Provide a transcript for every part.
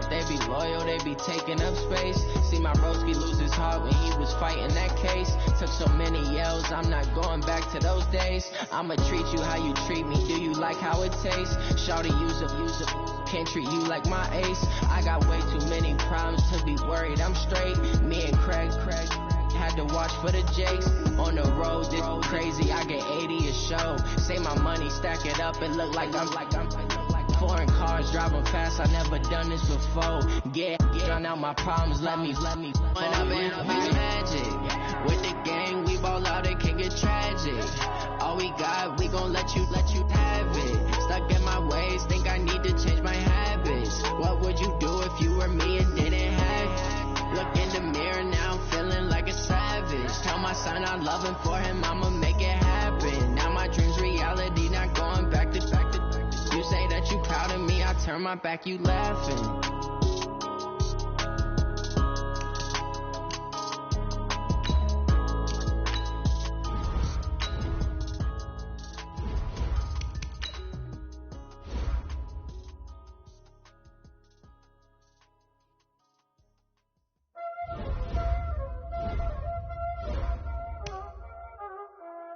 that they be loyal, they be taking up space. See my broski lose his heart when he was fighting that case. Took so many yells, I'm not going back to those days. I'ma treat you how you treat me, do you like how it tastes? Shawty, use up, can't treat you like my ace. I got way too many problems to be worried, I'm straight. Me and Craig had to watch for the Jakes. On the road, this crazy, I get 80 a show. Say my money, stack it up, it look like I'm foreign cars, driving fast, I never done this before. Get drown out my problems, let me When I been up is magic. With the gang, we ball out, it can get tragic. All we got, we gon' let you have it. Stuck in my ways, think I need to change my habits. What would you do if you were me and didn't have it? Look in the mirror now, I'm feeling like a savage. Tell my son I love him, for him I'ma make it happen. Now my dream's reality, not going back to. You say that you proud of me, I turn my back, you laughing.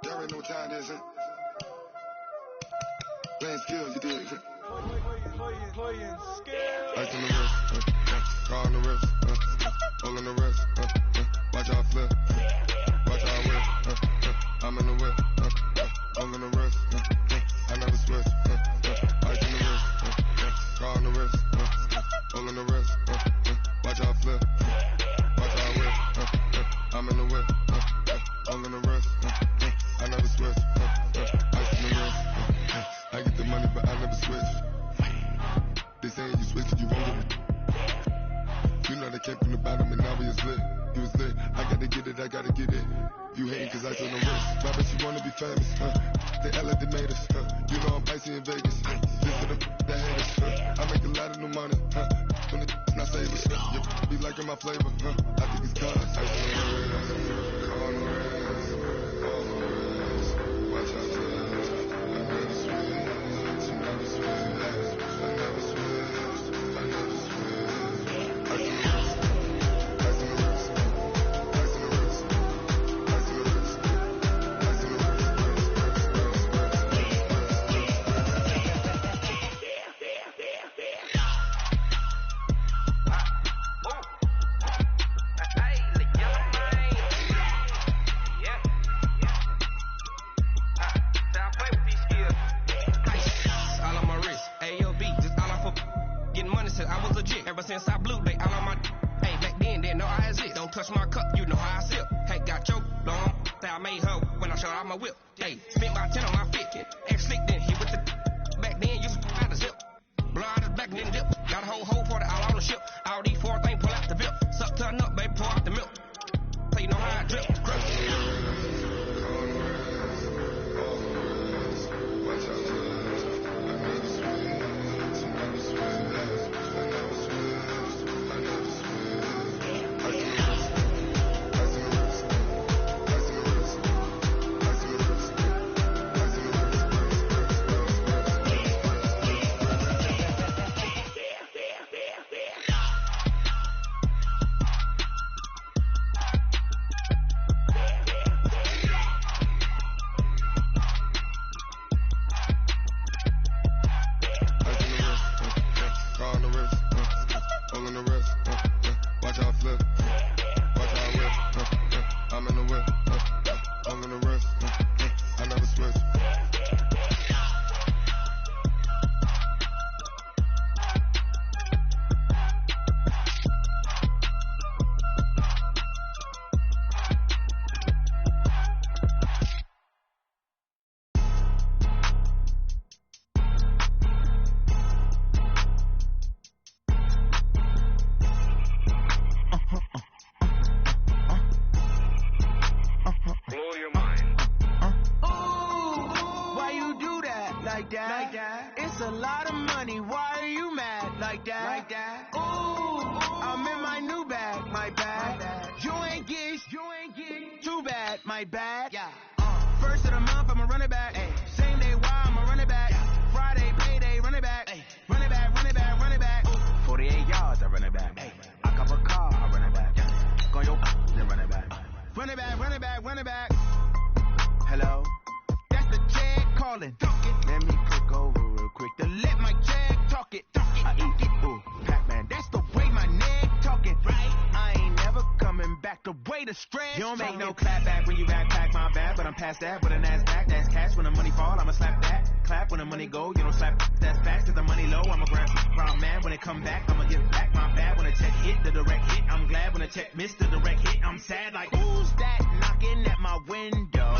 There ain't no time, is it? Playing skills, you did. Playing skills. Ice on the wrist, car on the wrist, all on the wrist, watch how I flip, watch how I whip, I'm in the whip, all on the wrist, I never switch, ice on the wrist, car on the wrist, all on the wrist, watch how I flip, watch how I whip, I'm in the whip, all on the wrist, I never switch, ice on the wrist, I get the money but I never switch. They saying you switch, you won't get it. You know they came from the bottom and now we is lit. You was lit, I gotta get it, I gotta get it. You hating cause I told them rich. My bitch, you wanna be famous, They LA, they made us, You know I'm icy in Vegas, just for the haters, I make a lot of new money, When it's not savers, you be liking my flavor, I think it's cause ice on the wrist, on the wrist, on the wrist, watch out for this, I never switch, I never switch. Since I blew, they all on my hey, back then, didn't know I exist. Don't touch my cup, you know how I sip. Hey, got your long, say I made her when I showed out my whip. Hey, spent my 10 on my fit, ex slick, then hit with the back then, used to out the zip. Blow out his back, then dip. Got a whole for the all on the ship. All these 4 things, pull out the bip. Suck, turn up, baby, pour out the milk. So you know how I drip. It's a lot of money, why are you mad like that? Ooh, I'm in my new bag, my bad. You ain't get too bad, my bad. Yeah. First of the month, I'ma run it back. Same day, why I'ma run it back. Friday, payday, run it back. Run it back, run it back, run it back. 48 yards, I stretch. You don't make no clap back when you backpack, my bad, but I'm past that with a NASDAQ. That's cash when the money fall, I'ma slap that. Clap when the money go, you don't slap. That's facts, cause the money low, I'ma grab round man. When it come back, I'ma give back my bad. When the check hit, the direct hit, I'm glad. When the check missed, the direct hit, I'm sad like, who's that knocking at my window?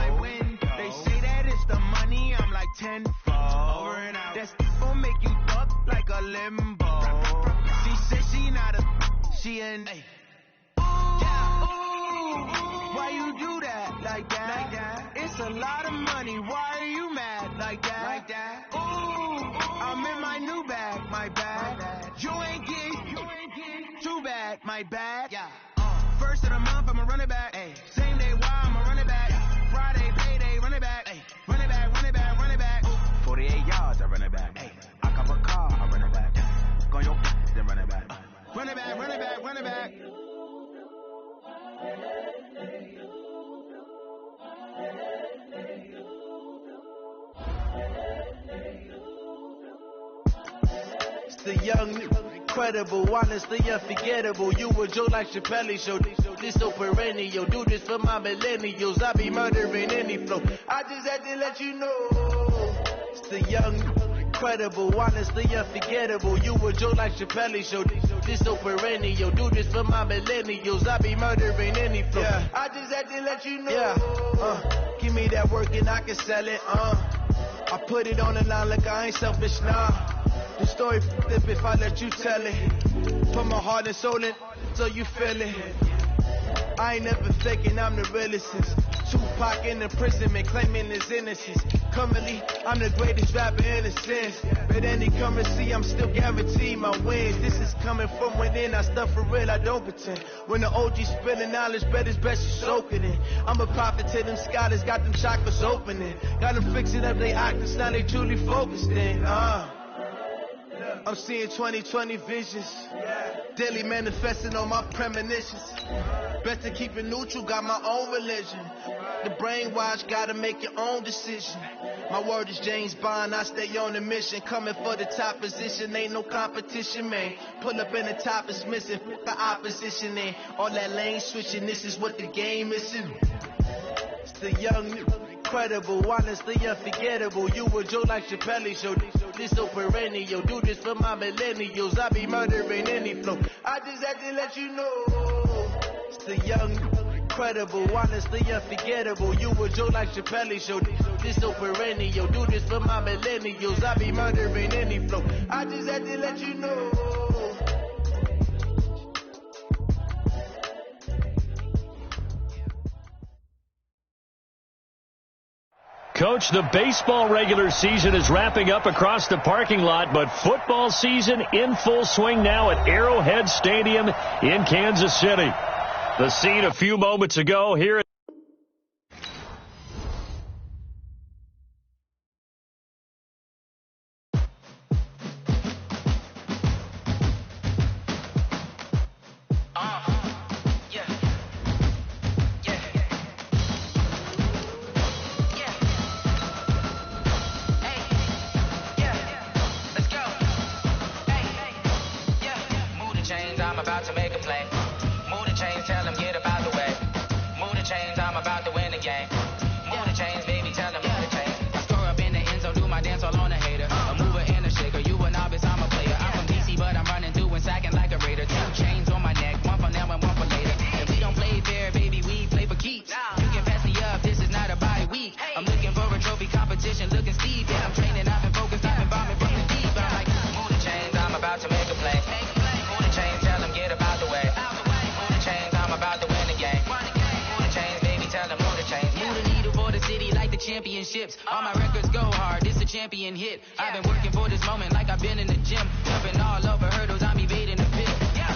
They say that it's the money, I'm like tenfold. Over and out. That's gon' make you duck like a limbo. She said she not a, she an, hey. Why you do that like that? It's a lot of money. Why are you mad like that? Ooh, I'm in my new bag, my bad. You ain't get too bad, my bad. Yeah. First of the month, I'ma run it back. Ay. Same day, why I'ma run it back. Friday, payday, run it back. Ay. Run it back, run it back, run it back. Ooh. 48 yards, I run it back. Ay. I cop a car, I run it back. Go your then run it back. Run it back, run it back, run it back. It's the young, incredible, honestly unforgettable. You a Joe like Chappelle show. This so perennial. Do this for my millennials. I be murdering any flow. I just had to let you know. It's the young, incredible, honestly unforgettable. You a Joe like Chappelle show. This so perennial. Do this for my millennials. I be murdering any flow. Yeah. I just had to let you know. Yeah. Give me that work and I can sell it. I put it on the line like I ain't selfish now. The story flip if I let you tell it. Put my heart and soul in so you feel it. I ain't never faking, I'm the realest since Tupac in imprisonment claiming his innocence. Currently, I'm the greatest rapper in a sense. But any currency, I'm still guaranteed my wins. This is coming from within, I stuff for real, I don't pretend. When the OG spilling knowledge, bet it's best you soak it in. I'm a prophet to them scholars, got them chakras opening. Got them fixing up they octaves, now they truly focused in. I'm seeing 2020 visions, daily manifesting on my premonitions. Best to keep it neutral, got my own religion. The brainwash, gotta make your own decision. My word is James Bond, I stay on a mission. Coming for the top position, ain't no competition, man. Pull up in the top, it's missing, the opposition, and all that lane switching, this is what the game is. It's the young, incredible, honestly unforgettable. You a Joe like Chappelle show. This so perennial. Do this for my millennials. I be murdering any flow. I just had to let you know. It's the young, incredible, honestly unforgettable. You a Joe like Chappelle show. This so perennial. Do this for my millennials. I be murdering any flow. I just had to let you know. Coach, the baseball regular season is wrapping up across the parking lot, but football season in full swing now at Arrowhead Stadium in Kansas City. The scene a few moments ago here. All my records go hard, this a champion hit. I've been working for this moment like I've been in the gym. Jumping all over hurdles, I'm evading the pit.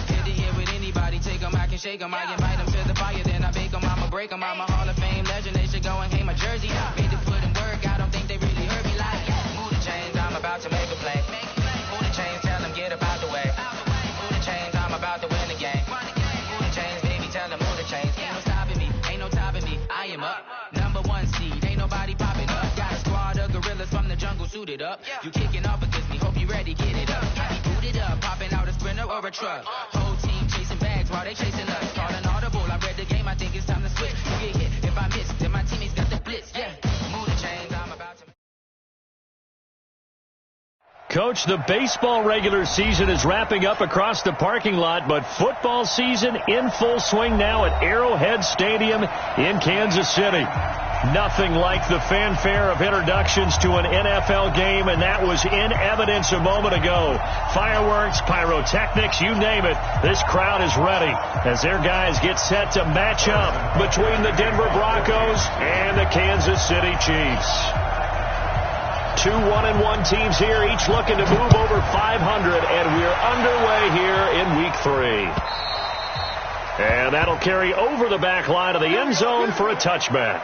Hit it here with anybody, take them, I can shake them. I invite them to the fire, then I bake them, I'ma break them. I'm a Hall of Fame legend, they should go and hang my jersey. Made to put in work, I don't think they really heard me like. Move the chains, I'm about to make a play. Move the chains, tell them get up out the way. Move the chains, I'm about to win the game. Move the chains, baby, tell them move the chains. Ain't no stopping me, ain't no topping me, I am up. #1 seed, ain't nobody popping up. Got a squad of gorillas from the jungle suited up. You kicking off against me, hope you ready, get it up. Get me booted up, popping out a Sprinter or a truck. Whole team chasing bags while they chasing us. Call an audible, I read the game, I think it's time Coach, the baseball regular season is wrapping up across the parking lot, but football season in full swing now at Arrowhead Stadium in Kansas City. Nothing like the fanfare of introductions to an NFL game, and that was in evidence a moment ago. Fireworks, pyrotechnics, you name it. This crowd is ready as their guys get set to match up between the Denver Broncos and the Kansas City Chiefs. Two 1-1 teams here, each looking to move over 500, and we're underway here in Week 3. And that'll carry over the back line of the end zone for a touchback.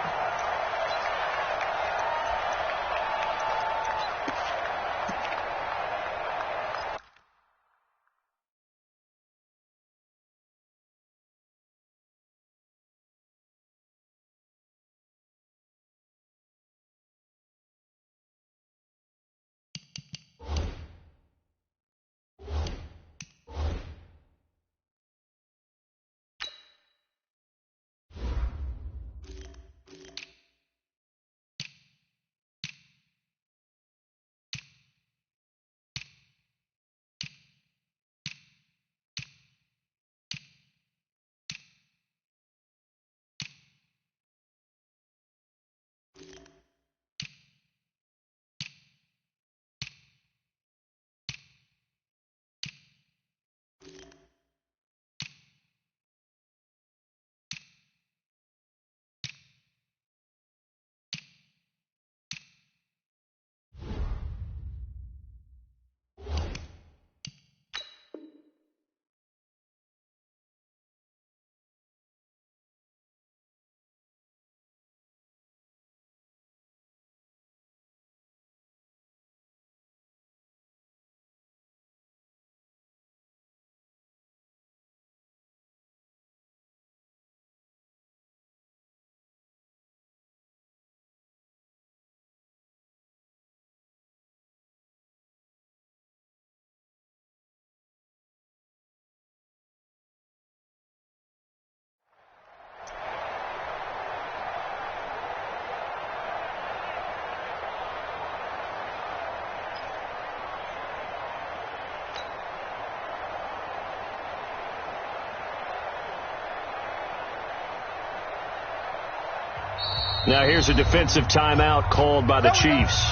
Now here's a defensive timeout called by the Chiefs.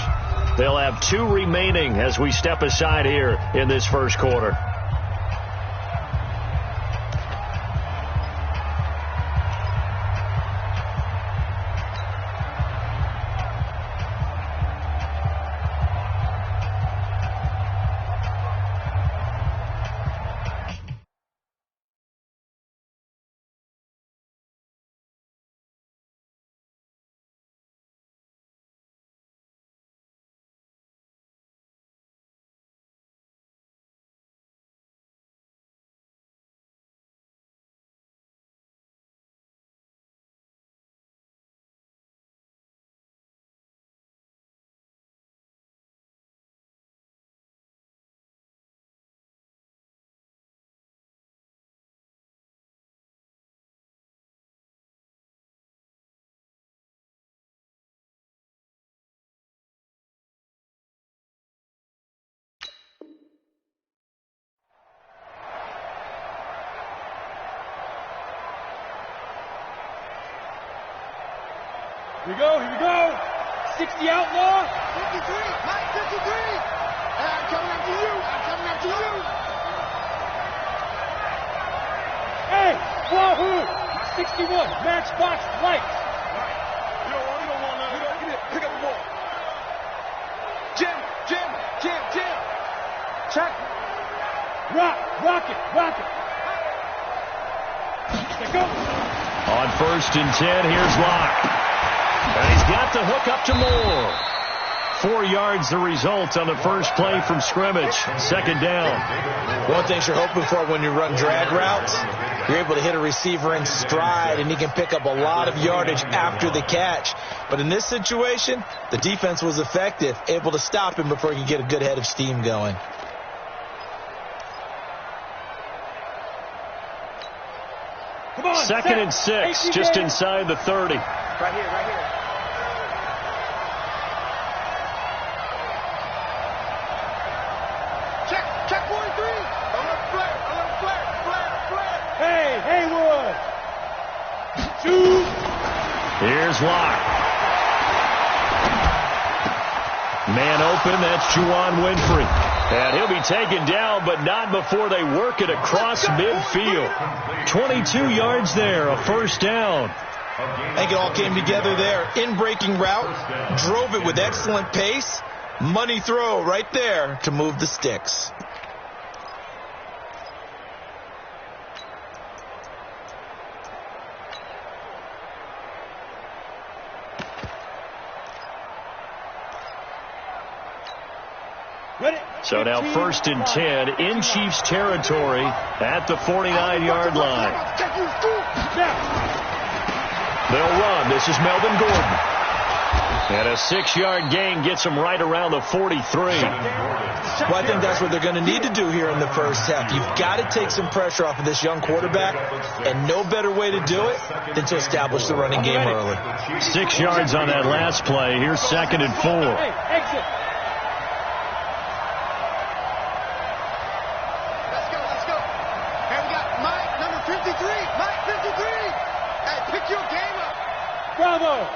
They'll have 2 remaining as we step aside here in this first quarter. Here we go, here we go. 60 outlaw. 53, Mike 53. I'm coming after you, I'm coming after you. Hey, Wahoo. 61, matchbox lights. You don't want none. Get it, pick up the ball. Jim. Check. Rock it. Let go. On 1st and 10, here's Locke. And he's got the hook up to Moore. 4 yards the result on the first play from scrimmage. 2nd down. One thing you're hoping for when you run drag routes, you're able to hit a receiver in stride, and he can pick up a lot of yardage after the catch. But in this situation, the defense was effective, able to stop him before he could get a good head of steam going. Come on, 2nd and 6, just inside the 30. Right here. is Locke. Man open, that's Juwan Winfrey. And he'll be taken down, but not before they work it across midfield. 22 yards there, a first down. I think it all came together there. In-breaking route, drove it with excellent pace. Money throw right there to move the sticks. So now 1st and 10 in Chiefs territory at the 49-yard line. They'll run. This is Melvin Gordon. And a 6-yard gain gets them right around the 43. Well, I think that's what they're going to need to do here in the first half. You've got to take some pressure off of this young quarterback, and no better way to do it than to establish the running game early. 6 yards on that last play. Here's 2nd and 4. Hey, exit. Let's go. Hey, we got Mike, number 53. Mike, 53. Hey, pick your game up. Bravo.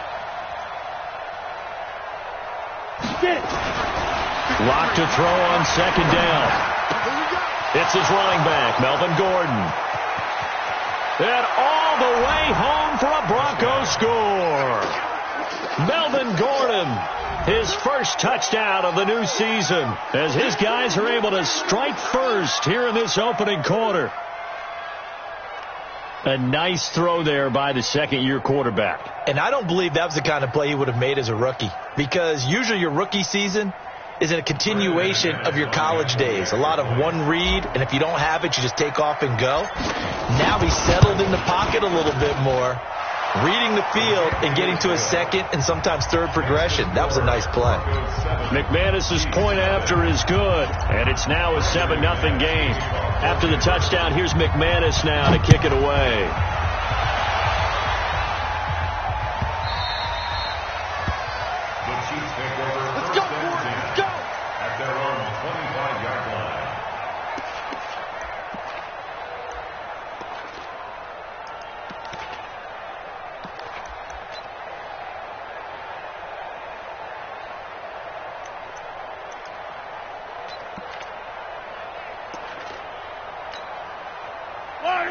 Get it. Lock to throw on 2nd down. It's his running back, Melvin Gordon. And all the way home for a Bronco score. Melvin Gordon, his first touchdown of the new season, as his guys are able to strike first here in this opening quarter. A nice throw there by the second-year quarterback. And I don't believe that was the kind of play he would have made as a rookie, because usually your rookie season is a continuation of your college days. A lot of one read, and if you don't have it, you just take off and go. Now he's settled in the pocket a little bit more, reading the field and getting to his second and sometimes third progression. That was a nice play. McManus's point after is good, and it's now a 7-0 game. After the touchdown, here's McManus now to kick it away. Let's go, Gordon. Let's go. At their own 25-yard line.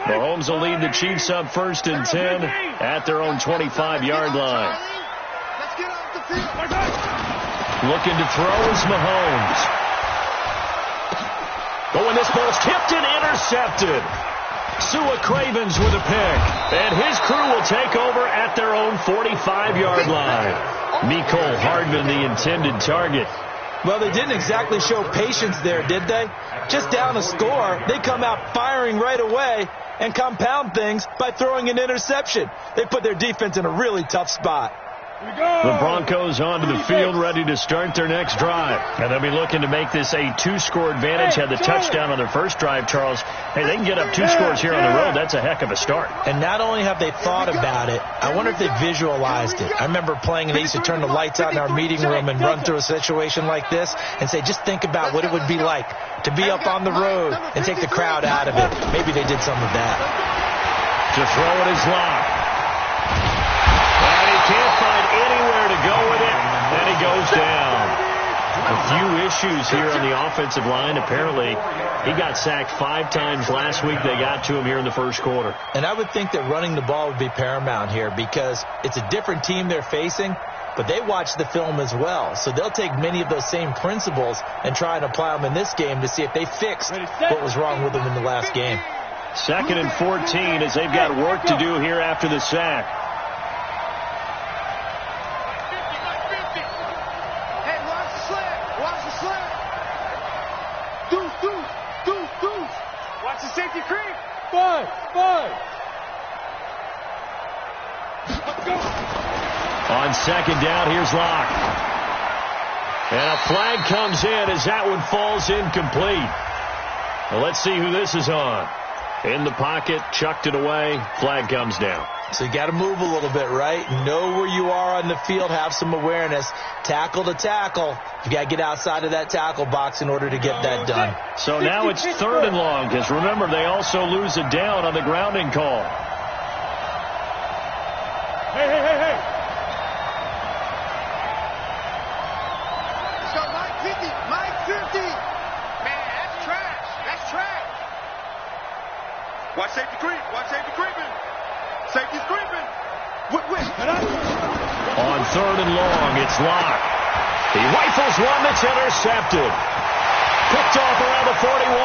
Mahomes will lead the Chiefs up 1st and 10 at their own 25-yard line. Let's get off the field. Looking to throw is Mahomes. Oh, and this ball's tipped and intercepted. Sua Cravens with a pick. And his crew will take over at their own 45-yard line. Mecole Hardman, the intended target. Well, they didn't exactly show patience there, did they? Just down a score, they come out firing right away and compound things by throwing an interception. They put their defense in a really tough spot. The Broncos onto the field, ready to start their next drive. And they'll be looking to make this a 2-score advantage. Had the touchdown on their first drive, Charles. Hey, they can get up 2 scores here on the road. That's a heck of a start. And not only have they thought about it, I wonder if they visualized it. I remember playing and they used to turn the lights out in our meeting room and run through a situation like this and say, just think about what it would be like to be up on the road and take the crowd out of it. Maybe they did some of that. To throw it is Locke. And he can't find anywhere to go with it, and he goes down. A few issues here on the offensive line. Apparently, he got sacked 5 times last week. They got to him here in the first quarter. And I would think that running the ball would be paramount here because it's a different team they're facing, but they watch the film as well. So they'll take many of those same principles and try and apply them in this game to see if they fixed what was wrong with them in the last game. 2nd and 14 as they've got work to do here after the sack. Hey, watch the slant. Watch the slant. Deuce. Watch the safety creep. 5. Let's go. On 2nd down, here's Locke. And a flag comes in as that one falls incomplete. Well, let's see who this is on. In the pocket, chucked it away, flag comes down. So you got to move a little bit, right? Know where you are on the field, have some awareness. Tackle to tackle. You got to get outside of that tackle box in order to get that done. So now it's 3rd and long, because remember, they also lose a down on the grounding call. Hey. Watch safety creep. Watch safety creeping. Safety's creeping. On 3rd and long, it's Locke. He rifles one that's intercepted. Picked off around the 41.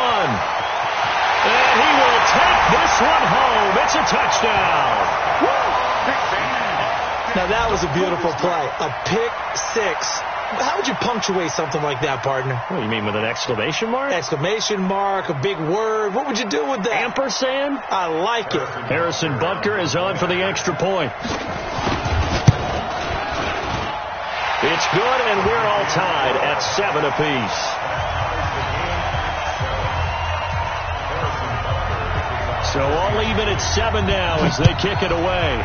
And he will take this one home. It's a touchdown. Now that was a beautiful play. A pick six. How would you punctuate something like that, partner? What do you mean, with an exclamation mark? Exclamation mark, a big word. What would you do with that? Ampersand? I like it. Harrison Butker is on for the extra point. It's good, and we're all tied at 7 apiece. So all even at 7 now as they kick it away.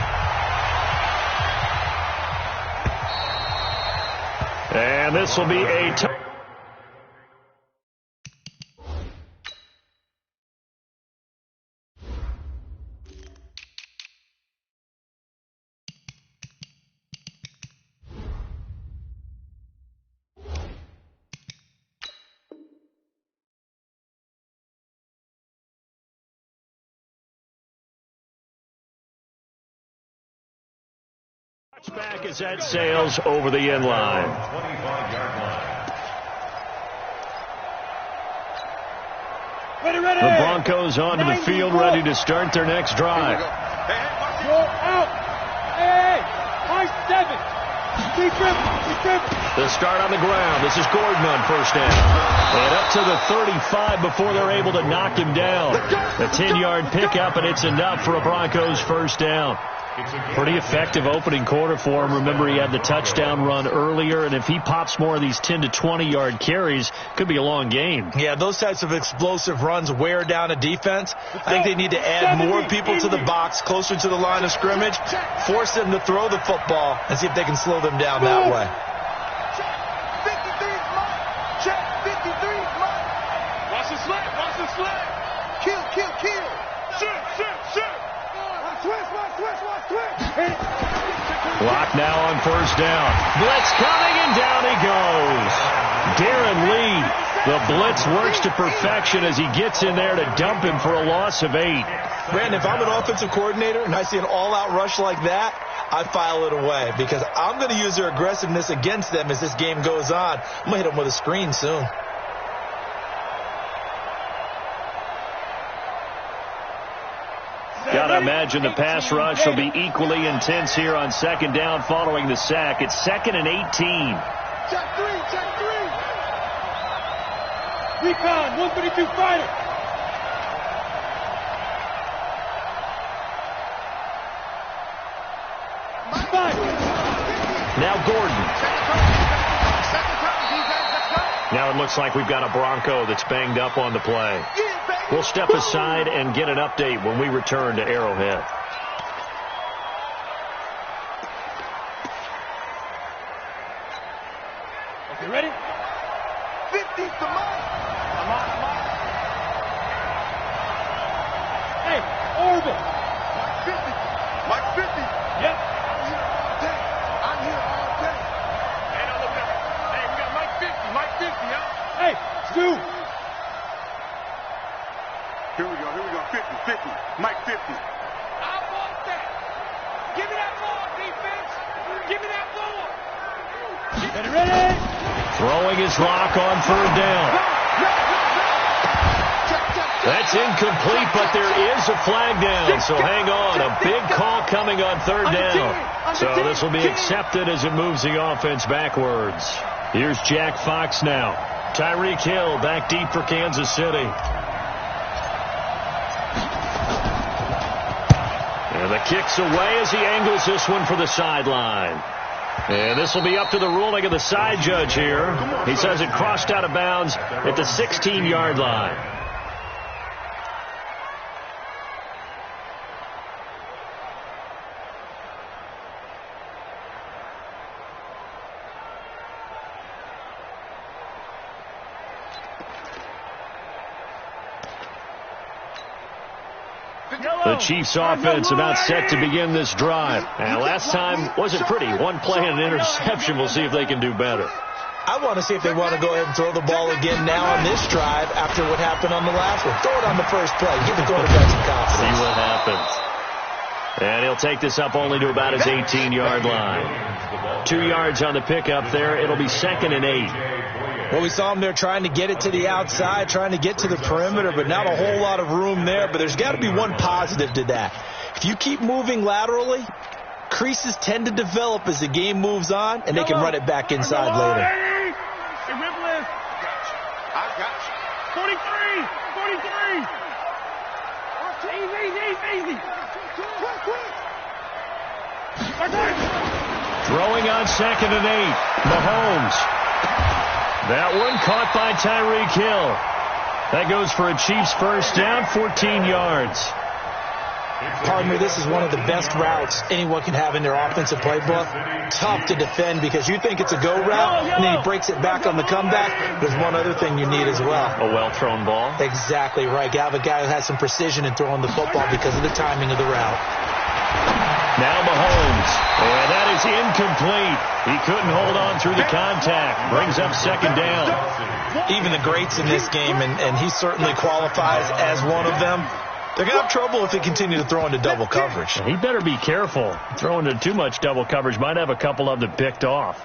And this will be a touchback as that sails over the end line. 25-yard line. Ready. The Broncos onto the field, ready to start their next drive. Go out. Hey, high 7. Keep him. The start on the ground. This is Gordon on first down. And up to the 35 before they're able to knock him down. A 10-yard pickup, and it's enough for a Broncos first down. Pretty effective opening quarter for him. Remember, he had the touchdown run earlier, and if he pops more of these 10 to 20-yard carries, could be a long game. Yeah, those types of explosive runs wear down a defense. I think they need to add more people to the box, closer to the line of scrimmage, force them to throw the football, and see if they can slow them down that way. Check 53. Watch the sled. Kill. Shoot. Switch. Clock now on first down. Blitz coming, and down he goes. Darren Lee, the blitz works to perfection as he gets in there to dump him for a loss of 8. Brandon, if I'm an offensive coordinator and I see an all-out rush like that, I file it away because I'm going to use their aggressiveness against them as this game goes on. I'm going to hit them with a screen soon. Gotta imagine the pass rush will be equally intense here on second down following the sack. It's 2nd and 18. Check 3. Recon, 132 fighter. Now Gordon. Now it looks like we've got a Bronco that's banged up on the play. We'll step aside and get an update when we return to Arrowhead. Okay, ready? 50's the mark. Hey, Orville. Mike 50. Yep. I'm here all day. Hey, now look at it. Hey, we got Mike 50, huh? Hey, Stu. Here we go, 50, Mike 50. I want that. Give me that ball, defense. Give me that ball. Ready? Throwing his lock on 3rd down. That's incomplete, but there is a flag down, so hang on. A big call coming on 3rd down. So this will be accepted as it moves the offense backwards. Here's Jack Fox now. Tyreek Hill back deep for Kansas City. And the kick's away as he angles this one for the sideline. And this will be up to the ruling of the side judge here. He says it crossed out of bounds at the 16-yard line. The Chiefs offense about set to begin this drive. And last time wasn't pretty. One play and an interception. We'll see if they can do better. I want to see if they want to go ahead and throw the ball again now on this drive after what happened on the last one. Throw it on the first play. Give the quarterback some confidence. See what happens. And he'll take this up only to about his 18-yard line. 2 yards on the pickup there. It'll be 2nd and 8. Well, we saw him there trying to get it to the outside, trying to get to the perimeter, but not a whole lot of room there. But there's got to be one positive to that. If you keep moving laterally, creases tend to develop as the game moves on, and they can run it back inside later. I got you. 43. Easy. Throwing on 2nd and 8. Mahomes. That one caught by Tyreek Hill. That goes for a Chiefs first down, 14 yards. Partner, this is one of the best routes anyone can have in their offensive playbook. Tough to defend because you think it's a go route, and then he breaks it back on the comeback. There's one other thing you need as well. A well-thrown ball. Exactly right. You have a guy who has some precision in throwing the football because of the timing of the route. Now Mahomes, and that is incomplete. He couldn't hold on through the contact. Brings up 2nd down. Even the greats in this game, and he certainly qualifies as one of them, they're going to have trouble if they continue to throw into double coverage. He better be careful. Throwing into too much double coverage might have a couple of them picked off.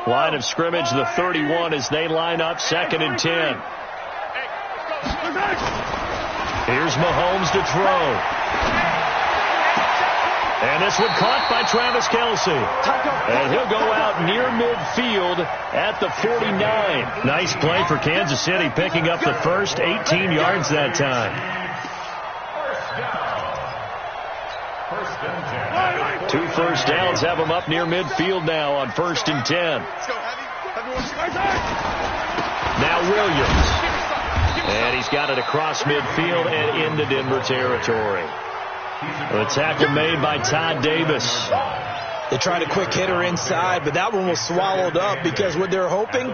Line of scrimmage, the 31 as they line up 2nd and 10. Here's Mahomes to throw. And this one caught by Travis Kelce. And he'll go out near midfield at the 49. Nice play for Kansas City, picking up the first, 18 yards that time. 2 first downs have them up near midfield now on 1st and 10. Now Williams. And he's got it across midfield and into Denver territory. The tackle made by Todd Davis. They tried a quick hitter inside, but that one was swallowed up because what they're hoping,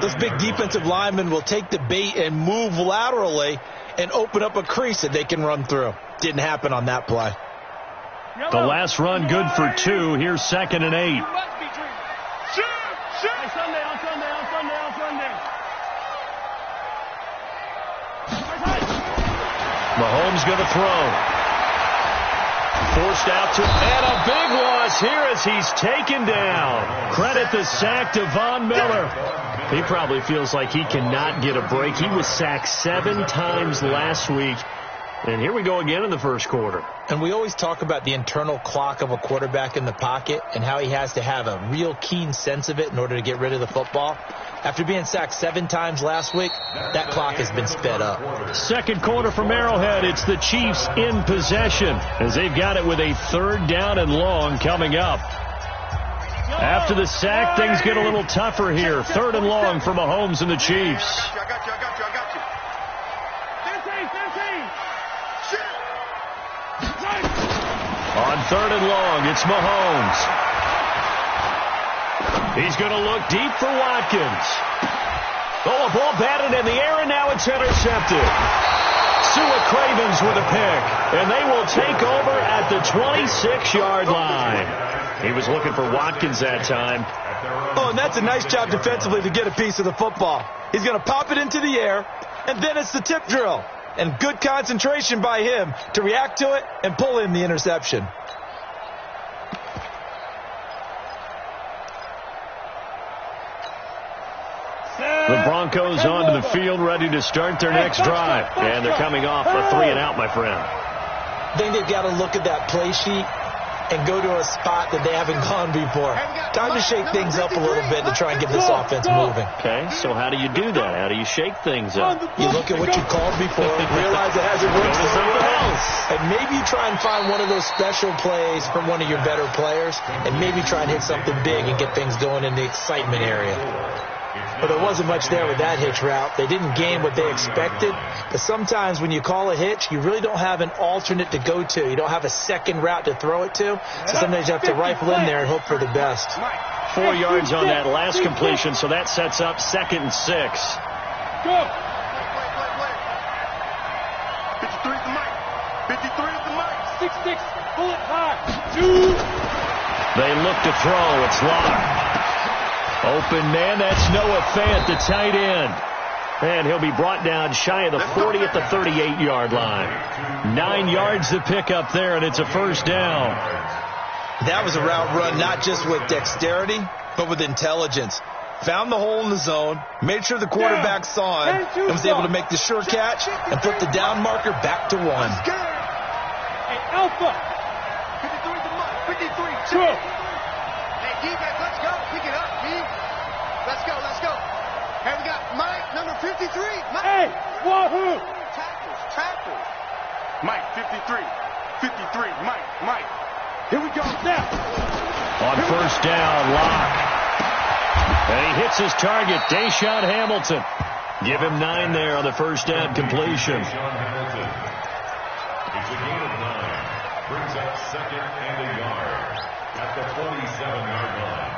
those big defensive linemen will take the bait and move laterally and open up a crease that they can run through. Didn't happen on that play. The last run good for 2. Here's 2nd and 8. Mahomes going to throw. Forced out to, and a big loss here as he's taken down. Credit the sack to Von Miller. He probably feels like he cannot get a break. He was sacked 7 times last week. And here we go again in the first quarter. And we always talk about the internal clock of a quarterback in the pocket and how he has to have a real keen sense of it in order to get rid of the football. After being sacked 7 times last week, that clock has been sped up. Second quarter from Arrowhead. It's the Chiefs in possession as they've got it with a 3rd down and long coming up. After the sack, things get a little tougher here. 3rd and long for Mahomes and the Chiefs. I got you. On 3rd and long, it's Mahomes. He's going to look deep for Watkins. Oh, a ball batted in the air, and now it's intercepted. Sua Cravens with a pick, and they will take over at the 26-yard line. He was looking for Watkins that time. Oh, and that's a nice job defensively to get a piece of the football. He's going to pop it into the air, and then it's the tip drill. And good concentration by him to react to it and pull in the interception. The Broncos onto the field, ready to start their next drive. And they're coming off a 3-and-out, my friend. I think they've got to look at that play sheet and go to a spot that they haven't gone before. Time to shake things up a little bit to try and get this offense moving. Okay, so how do you do that? How do you shake things up? You look at what you called before, realize it hasn't worked for something else. And maybe try and find one of those special plays from one of your better players, and maybe try and hit something big and get things going in the excitement area. But there wasn't much there with that hitch route. They didn't gain what they expected. But sometimes when you call a hitch, you really don't have an alternate to go to. You don't have a second route to throw it to. So sometimes you have to rifle in there and hope for the best. 4 yards on that last completion, so that sets up 2nd and 6. Go! 53 at the mic. 53 at the mic. 6-6. Pull it high. 2. They look to throw. It's locked. Open man, that's Noah Fant, the tight end. And he'll be brought down shy of the 40 at the 38-yard line. 9 yards to pick up there, and it's a first down. That was a route run not just with dexterity, but with intelligence. Found the hole in the zone, made sure the quarterback saw him, and was able to make the sure catch and put the down marker back to 1. Hey, Alpha. 53 to 53. 2. Hey, defense, let's go. Pick it up, D. Let's go, let's go. Hey, we got Mike, number 53. Mike. Hey, wahoo. Tackles. Mike, 53. 53. Mike. Here we go. Now. On first down, Locke. And he hits his target, Deshaun Hamilton. Give him 9 there on the first down completion. Deshaun Hamilton. It's a gain of 9. Brings up 2nd and a yard at the 47-yard line.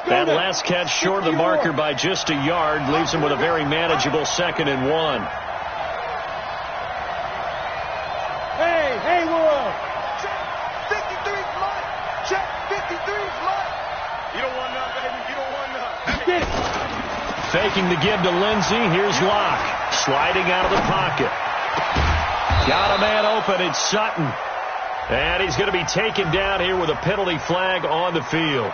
That last catch short of the marker by just a yard leaves him with a very manageable 2nd and 1. Hey, Will. Check 53's Mike. Check 53's Mike. You don't want none, baby. You don't want none. Faking the give to Lindsey. Here's Locke. Sliding out of the pocket. Got a man open. It's Sutton. And he's going to be taken down here with a penalty flag on the field.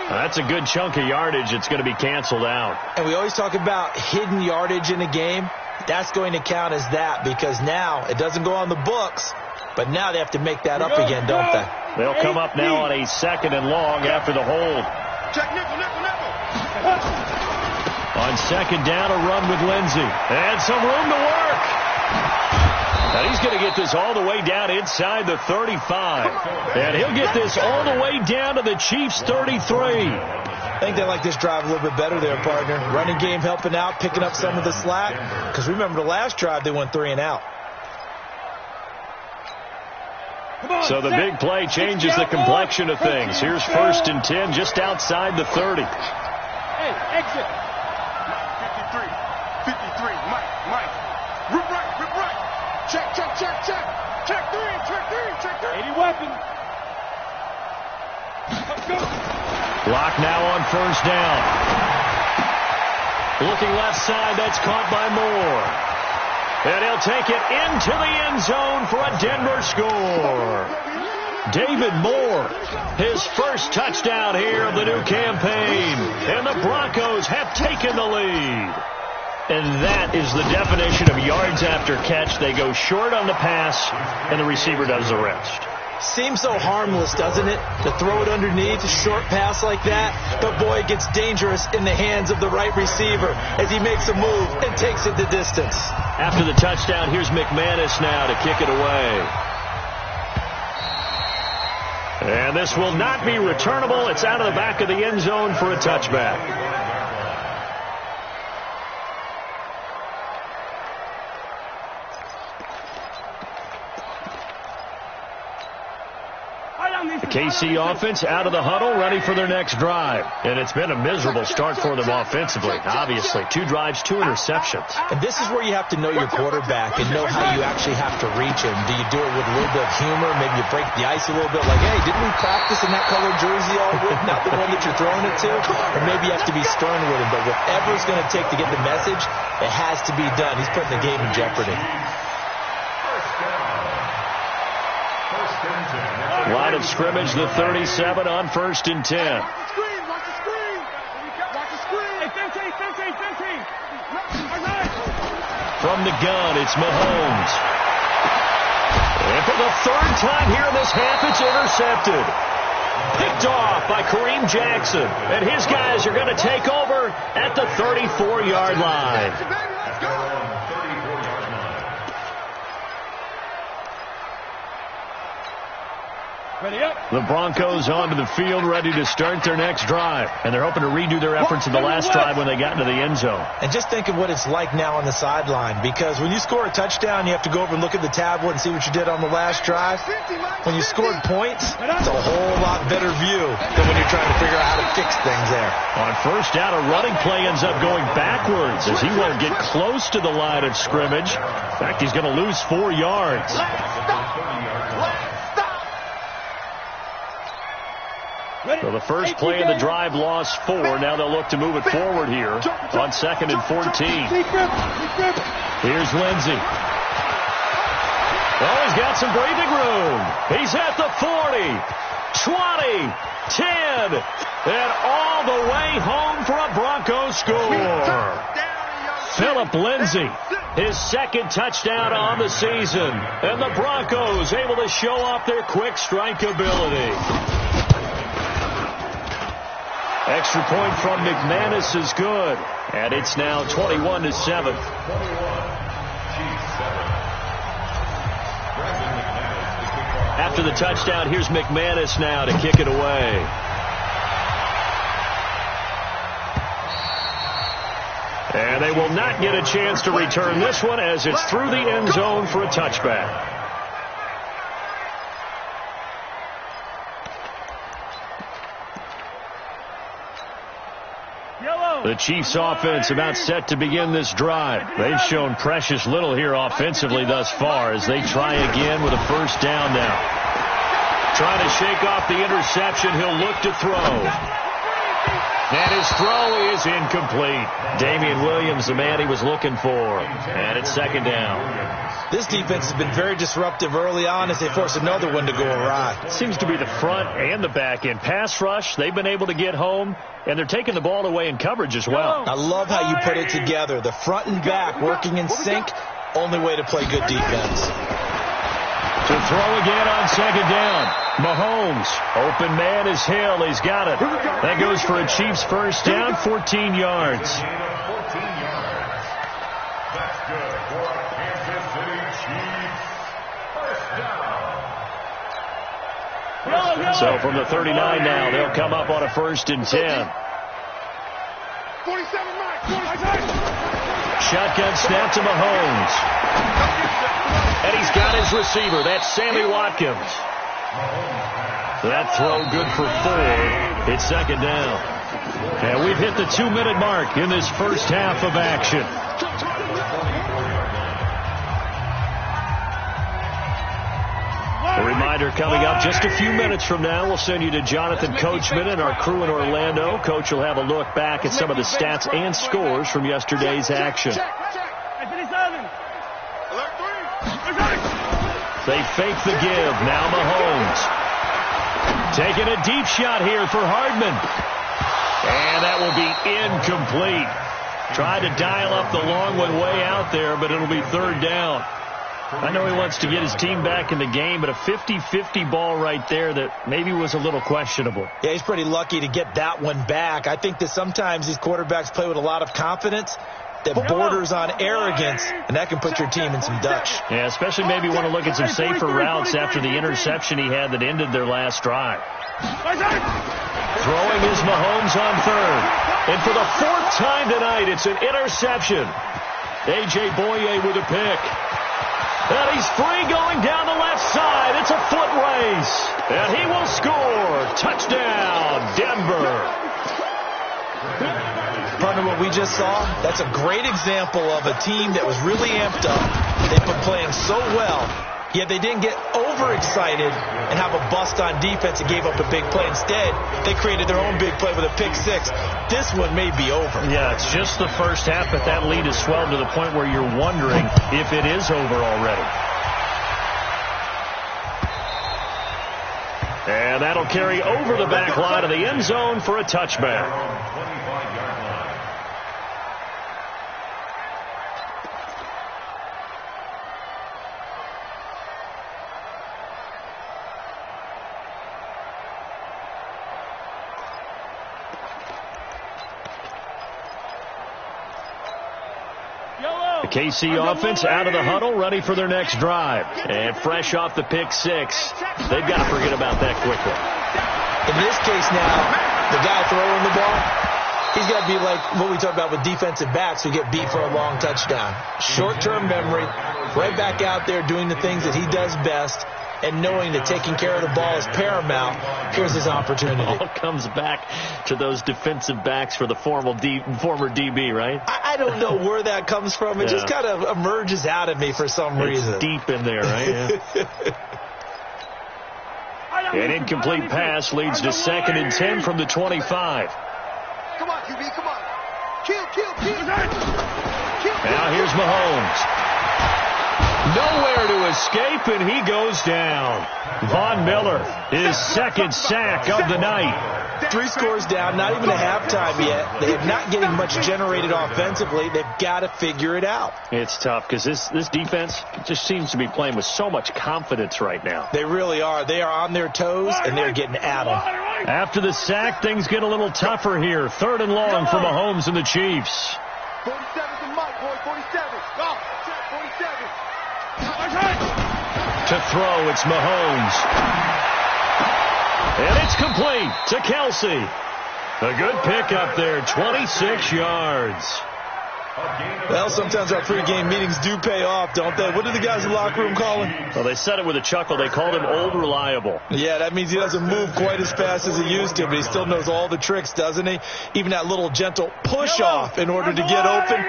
That's a good chunk of yardage. It's going to be canceled out. And we always talk about hidden yardage in a game. That's going to count as that because now it doesn't go on the books, but now they have to make that up again, don't they? They'll come up now on a 2nd and long after the hold. Check nickel. On 2nd down, a run with Lindsey. And some room to work. And he's going to get this all the way down inside the 35. And he'll get this all the way down to the Chiefs' 33. I think they like this drive a little bit better there, partner. Running game helping out, picking up some of the slack. Because remember the last drive, they went 3 and out. So the big play changes the complexion of things. Here's 1st and 10 just outside the 30. Hey, exit. 53. Mike. Rip right. Check. Check 3. 80 weapon. Let's go. Block now on first down. Looking left side, that's caught by Moore. And he'll take it into the end zone for a Denver score. David Moore, his first touchdown here of the new campaign. And the Broncos have taken the lead. And that is the definition of yards after catch. They go short on the pass, and the receiver does the rest. Seems so harmless, doesn't it? To throw it underneath, a short pass like that. But, boy, it gets dangerous in the hands of the right receiver as he makes a move and takes it the distance. After the touchdown, here's McManus now to kick it away. And this will not be returnable. It's out of the back of the end zone for a touchback. The KC offense out of the huddle, ready for their next drive. And it's been a miserable start for them offensively. Obviously, 2 drives, 2 interceptions. And this is where you have to know your quarterback and know how you actually have to reach him. Do you do it with a little bit of humor? Maybe you break the ice a little bit like, hey, didn't we practice in that colored jersey all week? Not the one that you're throwing it to? Or maybe you have to be stern with him. But whatever it's going to take to get the message, it has to be done. He's putting the game in jeopardy. Line of scrimmage, the 37 on 1st and 10. Watch the screen. Hey, 15. From the gun, it's Mahomes. And for the 3rd time here in this half, it's intercepted. Picked off by Kareem Jackson. And his guys are going to take over at the 34-yard line. The Broncos onto the field, ready to start their next drive. And they're hoping to redo their efforts in the last drive when they got into the end zone. And just think of what it's like now on the sideline, because when you score a touchdown, you have to go over and look at the tablet and see what you did on the last drive. When you scored points, it's a whole lot better view than when you're trying to figure out how to fix things there. On first down, a running play ends up going backwards as he won't get close to the line of scrimmage. In fact, he's going to lose 4 yards. So the first play of the drive lost 4. Now they'll look to move it forward here on 2nd and 14. Here's Lindsey. Oh, he's got some breathing room. He's at the 40, 20, 10, and all the way home for a Broncos score. Philip Lindsey, his 2nd touchdown on the season. And the Broncos able to show off their quick strike ability. Extra point from McManus is good. And it's now 21-7. After the touchdown, here's McManus now to kick it away. And they will not get a chance to return this one as it's through the end zone for a touchback. The Chiefs offense about set to begin this drive. They've shown precious little here offensively thus far as they try again with a first down now. Trying to shake off the interception. He'll look to throw. And his throw is incomplete. Damian Williams, the man he was looking for. And it's 2nd down. This defense has been very disruptive early on as they force another one to go awry. Seems to be the front and the back end. Pass rush, they've been able to get home, and they're taking the ball away in coverage as well. I love how you put it together. The front and back working in sync, only way to play good defense. To throw again on 2nd down. Mahomes, open man is Hill. He's got it. That goes for a Chiefs first down, 14 yards. That's good for a Kansas City Chiefs first down. So from the 39 now, they'll come up on a 1st and 10. 47 Shotgun snap to Mahomes. And he's got his receiver. That's Sammy Watkins. That throw good for 4. It's 2nd down. And we've hit the 2-minute mark in this first half of action. A reminder coming up just a few minutes from now. We'll send you to Jonathan Coachman and our crew in Orlando. Coach will have a look back at some of the stats and scores from yesterday's action. They fake the give. Now Mahomes. Taking a deep shot here for Hardman. And that will be incomplete. Tried to dial up the long one way out there, but it'll be 3rd down. I know he wants to get his team back in the game, but a 50-50 ball right there that maybe was a little questionable. Yeah, he's pretty lucky to get that one back. I think that sometimes these quarterbacks play with a lot of confidence that borders on arrogance, and that can put your team in some Dutch. Yeah, especially maybe want to look at some safer routes after the interception he had that ended their last drive. Throwing is Mahomes on 3rd. And for the 4th time tonight, it's an interception. A.J. Boye with a pick. And he's free going down the left side. It's a foot race. And he will score. Touchdown, Denver. Partner, what we just saw, that's a great example of a team that was really amped up. They've been playing so well, yet they didn't get overexcited and have a bust on defense and gave up a big play. Instead, they created their own big play with a pick 6. This one may be over. Yeah, it's just the first half, but that lead has swelled to the point where you're wondering if it is over already. And that'll carry over the back line of the end zone for a touchback. The KC offense out of the huddle, ready for their next drive. And fresh off the pick six, they've got to forget about that quickly. In this case now, the guy throwing the ball, he's got to be like what we talked about with defensive backs who get beat for a long touchdown. Short-term memory, right back out there doing the things that he does best, and knowing that taking care of the ball is paramount. Here's his opportunity. It all comes back to those defensive backs for the former DB, right? I don't know where that comes from. It just kind of emerges out of me for some reason. It's deep in there, right? Yeah. An incomplete pass leads to 2nd and 10 from the 25. Come on, QB, come on. Kill. Now here's Mahomes. Nowhere to escape, and he goes down. Von Miller, his 2nd sack of the night. 3 scores down, not even a halftime yet. They are not getting much generated offensively. They've got to figure it out. It's tough because this defense just seems to be playing with so much confidence right now. They really are. They are on their toes, and they're getting at them. After the sack, things get a little tougher here. 3rd and long for Mahomes and the Chiefs. 47's the mic, boy. 47. Go. 47. To throw, it's Mahomes. And it's complete to Kelsey. A good pickup there, 26 yards. Well, sometimes our pregame meetings do pay off, don't they? What do the guys in the locker room call him? Well, they said it with a chuckle. They called him Old Reliable. Yeah, that means he doesn't move quite as fast as he used to, but he still knows all the tricks, doesn't he? Even that little gentle push-off in order to get open,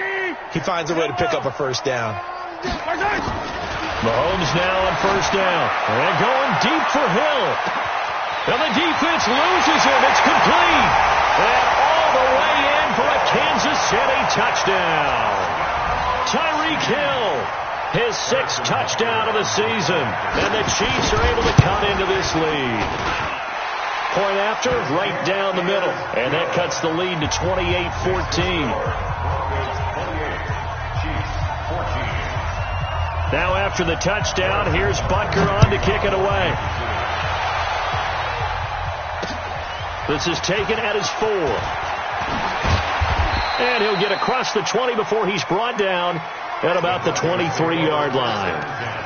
he finds a way to pick up a first down. Mahomes now on first down. And going deep for Hill. And the defense loses him. It's complete. And all the way in for a Kansas City touchdown. Tyreek Hill, his 6th touchdown of the season. And the Chiefs are able to cut into this lead. Point after, right down the middle. And that cuts the lead to 28-14. Now after the touchdown, here's Butker on to kick it away. This is taken at his 4. And he'll get across the 20 before he's brought down at about the 23-yard line.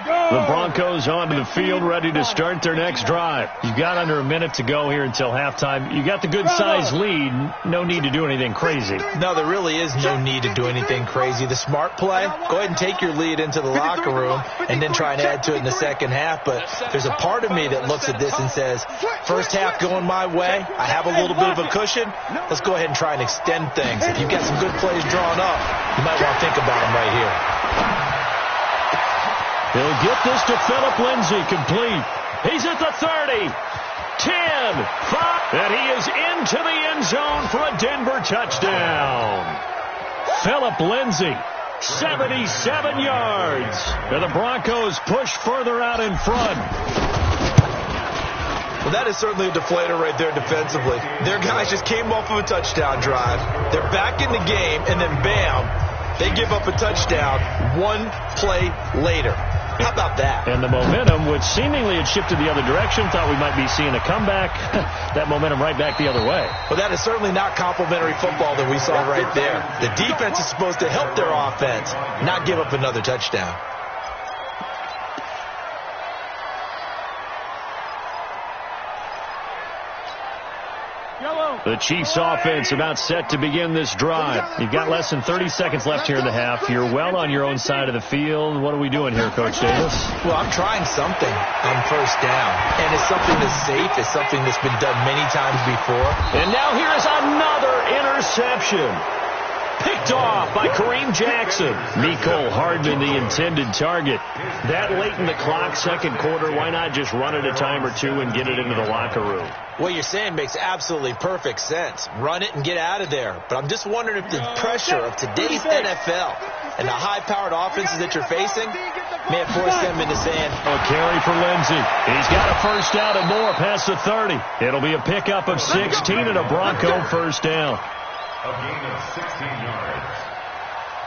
The Broncos onto the field, ready to start their next drive. You've got under a minute to go here until halftime. You got the good-sized lead. No need to do anything crazy. No, there really is no need to do anything crazy. The smart play, go ahead and take your lead into the locker room and then try and add to it in the second half. But there's a part of me that looks at this and says, first half going my way, I have a little bit of a cushion. Let's go ahead and try and extend things. If you've got some good plays drawn up, you might want to think about them right here. He'll get this to Phillip Lindsay, complete. He's at the 30, 10, 5, and he is into the end zone for a Denver touchdown. Phillip Lindsay, 77 yards. And the Broncos push further out in front. Well, that is certainly a deflator right there defensively. Their guys just came off of a touchdown drive. They're back in the game, and then bam, they give up a touchdown 1 play later. How about that? And the momentum, which seemingly had shifted the other direction, thought we might be seeing a comeback. That momentum right back the other way. Well, that is certainly not complimentary football that we saw right there. The defense is supposed to help their offense, not give up another touchdown. The Chiefs offense about set to begin this drive. You've got less than 30 seconds left here in the half. You're well on your own side of the field. What are we doing here, Coach Davis? Well, I'm trying something on first down. And it's something that's safe. It's something that's been done many times before. And now here's another interception. Picked off by Kareem Jackson. Mecole Hardman, the intended target. That late in the clock, second quarter, why not just run it a time or two and get it into the locker room? What you're saying makes absolutely perfect sense. Run it and get out of there. But I'm just wondering if the pressure of today's NFL and the high-powered offenses that you're facing may have forced them into saying, a carry for Lindsay. He's got a first down and more past the 30. It'll be a pickup of 16 and a Bronco first down. A gain of 16 yards.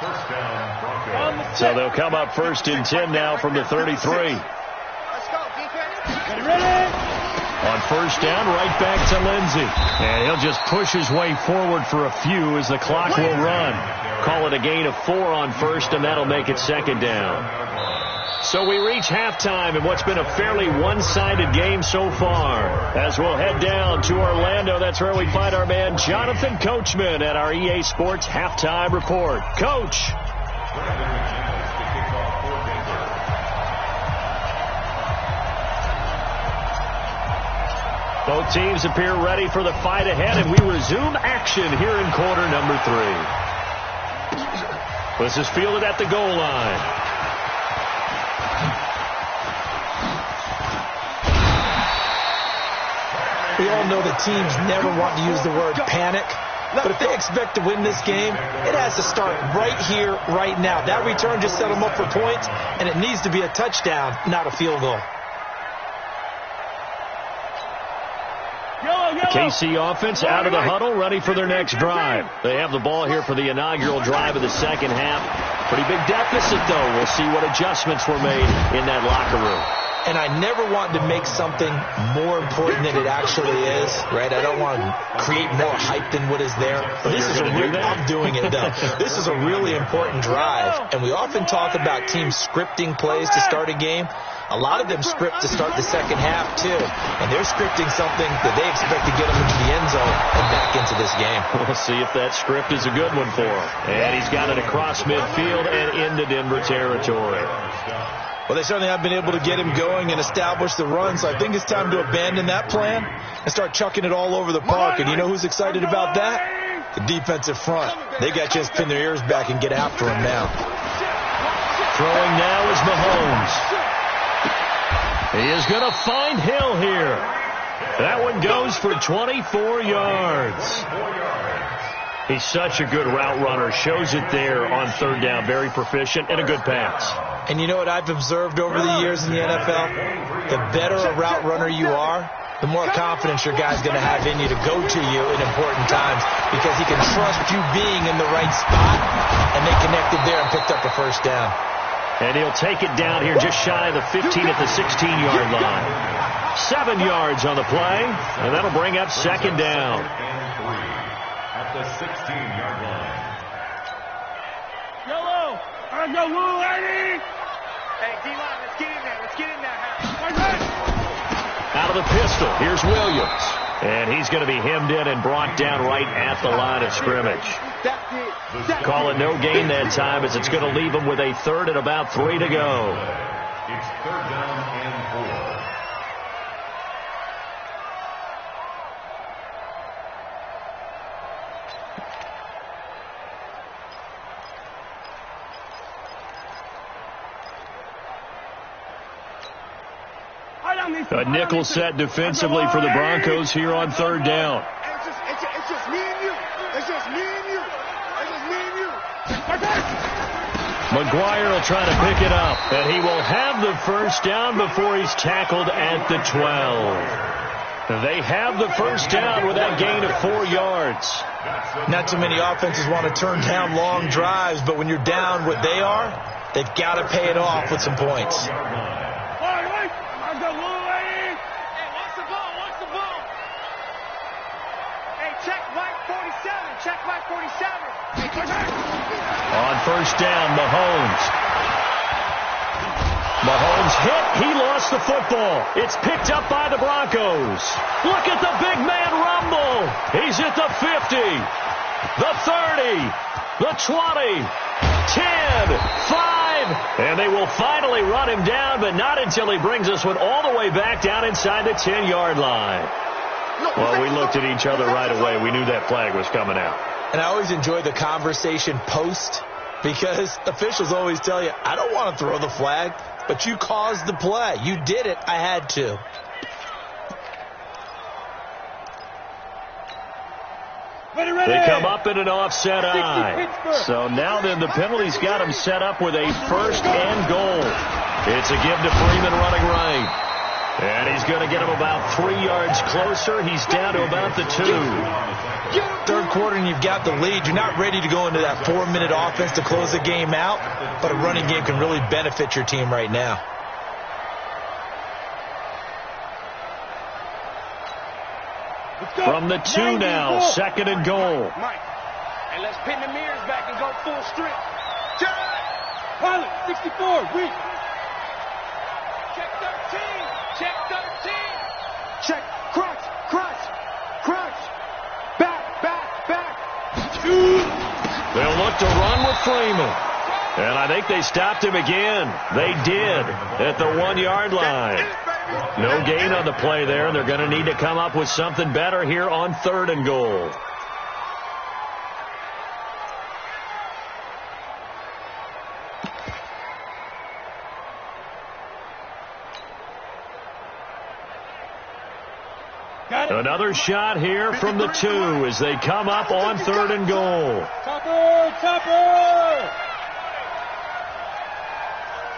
First down, Broncos. So they'll come up first and 10 now from the 33. Let's go, defense. Ready? On first down, right back to Lindsey. And he'll just push his way forward for a few as the clock will run. Call it a gain of 4 on first, and that'll make it second down. So we reach halftime in what's been a fairly one-sided game so far. As we'll head down to Orlando, that's where we find our man Jonathan Coachman at our EA Sports Halftime Report. Coach. Both teams appear ready for the fight ahead, and we resume action here in quarter number 3. This is fielded at the goal line. We all know that teams never want to use the word panic, but if they expect to win this game, it has to start right here, right now. That return just set them up for points, and it needs to be a touchdown, not a field goal. KC offense out of the huddle, ready for their next drive. They have the ball here for the inaugural drive of the second half. Pretty big deficit, though. We'll see what adjustments were made in that locker room. And I never want to make something more important than it actually is, right? I don't want to create more hype than what is there. This is I'm doing it, though. This is a really important drive, and we often talk about teams scripting plays to start a game. A lot of them script to start the second half, too. And they're scripting something that they expect to get them into the end zone and back into this game. We'll see if that script is a good one for him. And he's got it across midfield and into Denver territory. Well, they certainly have been able to get him going and establish the run, so I think it's time to abandon that plan and start chucking it all over the park. And you know who's excited about that? The defensive front. They got to just pin their ears back and get after him now. Throwing now is Mahomes. He is going to find Hill here. That one goes for 24 yards. He's such a good route runner. Shows it there on third down. Very proficient and a good pass. And you know what I've observed over the years in the NFL? The better a route runner you are, the more confidence your guy's going to have in you to go to you in important times because he can trust you being in the right spot, and they connected there and picked up a first down. And he'll take it down here just shy of the 15 at the 16-yard line. 7 yards on the play, and that'll bring up second down. At the 16-yard line. Yellow! I go Lou, lady! Hey, D-line, let's get in there. Let's get in there. Out of the pistol, here's Williams. And he's going to be hemmed in and brought down right at the line of scrimmage. Call it no gain that time as it's going to leave him with a third and about 3 to go. It's third down and 4. A nickel set defensively for the Broncos here on third down. It's just me and you. It's just me and you. It's just me and you. McGuire will try to pick it up, and he will have the first down before he's tackled at the 12. They have the first down with that gain of 4 yards. Not too many offenses want to turn down long drives, but when you're down what they are, they've got to pay it off with some points. Check my 47. On first down, Mahomes. Mahomes hit. He lost the football. It's picked up by the Broncos. Look at the big man rumble. He's at the 50, the 30, the 20, 10, 5, and they will finally run him down, but not until he brings this one all the way back down inside the 10-yard line. Well, we looked at each other right away. We knew that flag was coming out. And I always enjoy the conversation post because officials always tell you, I don't want to throw the flag, but you caused the play. You did it. I had to. They come up in an offset eye. So now then the penalty's got him set up with a first and goal. It's a give to Freeman running right. And he's going to get him about 3 yards closer. He's down to about the 2. Third quarter and you've got the lead. You're not ready to go into that 4-minute offense to close the game out, but a running game can really benefit your team right now. From the 2 now, 2nd and goal. Mike. And let's pin the mirrors back and go full strength. Pilot, 64, weak. Check 13. Check 13. Check. Crunch. Back. They'll look to run with Freeman. And I think they stopped him again. They did at the 1-yard line. No gain on the play there, and they're going to need to come up with something better here on 3rd and goal. Another shot here from the 2 as they come up on 3rd and goal. Topper!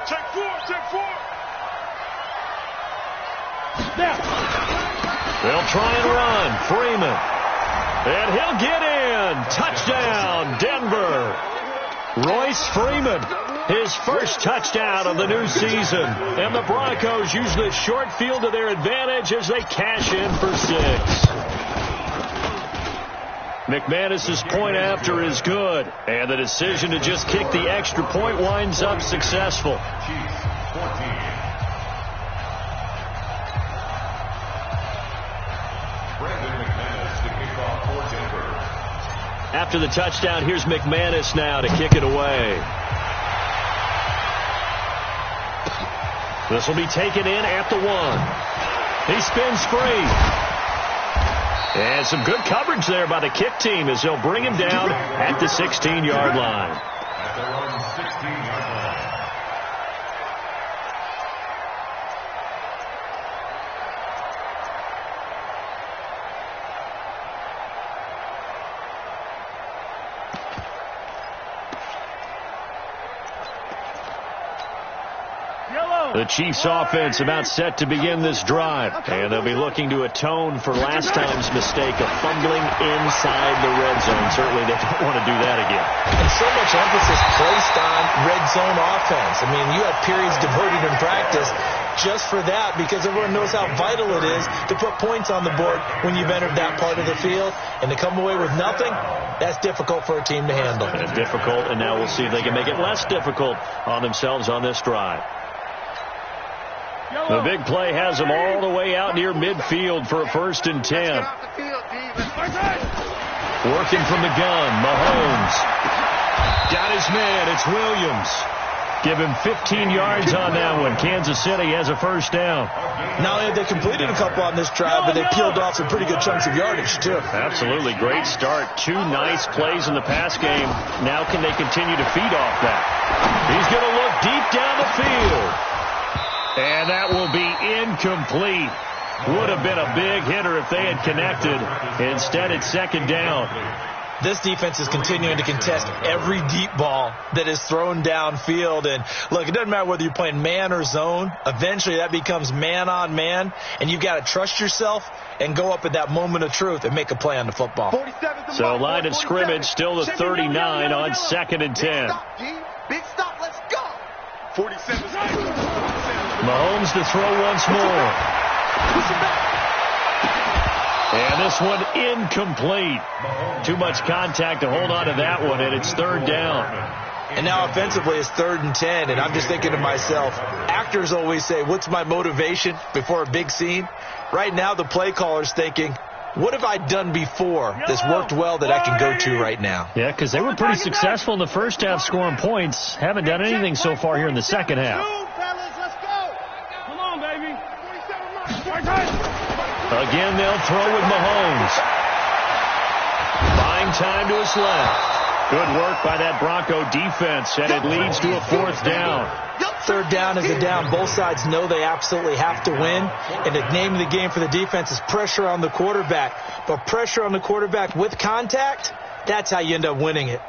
Check 4! They'll try and run. Freeman. And he'll get in. Touchdown, Denver. Royce Freeman, his first touchdown of the new season. And the Broncos use the short field to their advantage as they cash in for 6. McManus's point after is good. And the decision to just kick the extra point winds up successful. After the touchdown, here's McManus now to kick it away. This will be taken in at the 1. He spins free. And some good coverage there by the kick team as they'll bring him down at the 16-yard line. At their own 16-yard line. The Chiefs offense about set to begin this drive, and they'll be looking to atone for last time's mistake of fumbling inside the red zone. Certainly they don't want to do that again. And so much emphasis placed on red zone offense. I mean, you have periods devoted in practice just for that because everyone knows how vital it is to put points on the board when you've entered that part of the field. And to come away with nothing, that's difficult for a team to handle. And difficult, and now we'll see if they can make it less difficult on themselves on this drive. The big play has them all the way out near midfield for a 1st and 10. Working from the gun, Mahomes. Got his man, it's Williams. Give him 15 yards on that one. Kansas City has a 1st down. Not only have they completed a couple on this drive, but they peeled off some pretty good chunks of yardage, too. Absolutely. Great start. 2 nice plays in the pass game. Now can they continue to feed off that? He's going to look deep down the field. And that will be incomplete. Would have been a big hitter if they had connected. Instead, it's 2nd down. This defense is continuing to contest every deep ball that is thrown downfield. And, look, it doesn't matter whether you're playing man or zone. Eventually, that becomes man-on-man. And you've got to trust yourself and go up at that moment of truth and make a play on the football. So, line of scrimmage still the 39 on 2nd and 10. Big stop, let's go. 47. Mahomes to throw once more. And this one incomplete. Too much contact to hold on to that one, and it's 3rd down. And now offensively it's 3rd and 10, and I'm just thinking to myself, actors always say, what's my motivation before a big scene? Right now the play caller's thinking, what have I done before that's worked well that I can go to right now? Yeah, because they were pretty successful in the first half scoring points. Haven't done anything so far here in the second half. Again, they'll throw with Mahomes. Buying time to his left. Good work by that Bronco defense, and it leads to a 4th down. 3rd down is a down. Both sides know they absolutely have to win. And the name of the game for the defense is pressure on the quarterback. But pressure on the quarterback with contact, that's how you end up winning it.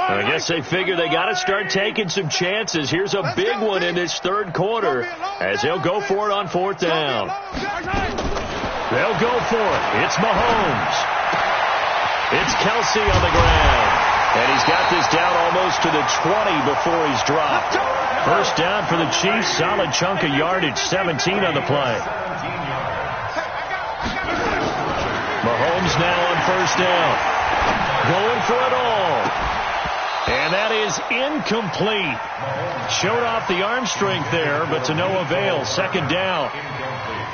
I guess they figure they got to start taking some chances. Here's a big one in this 3rd quarter as they'll go for it on 4th down. They'll go for it. It's Mahomes. It's Kelsey on the ground. And he's got this down almost to the 20 before he's dropped. First down for the Chiefs. Solid chunk of yardage. 17 on the play. Mahomes now on first down. Going for it all. And that is incomplete. Showed off the arm strength there, but to no avail. Second down.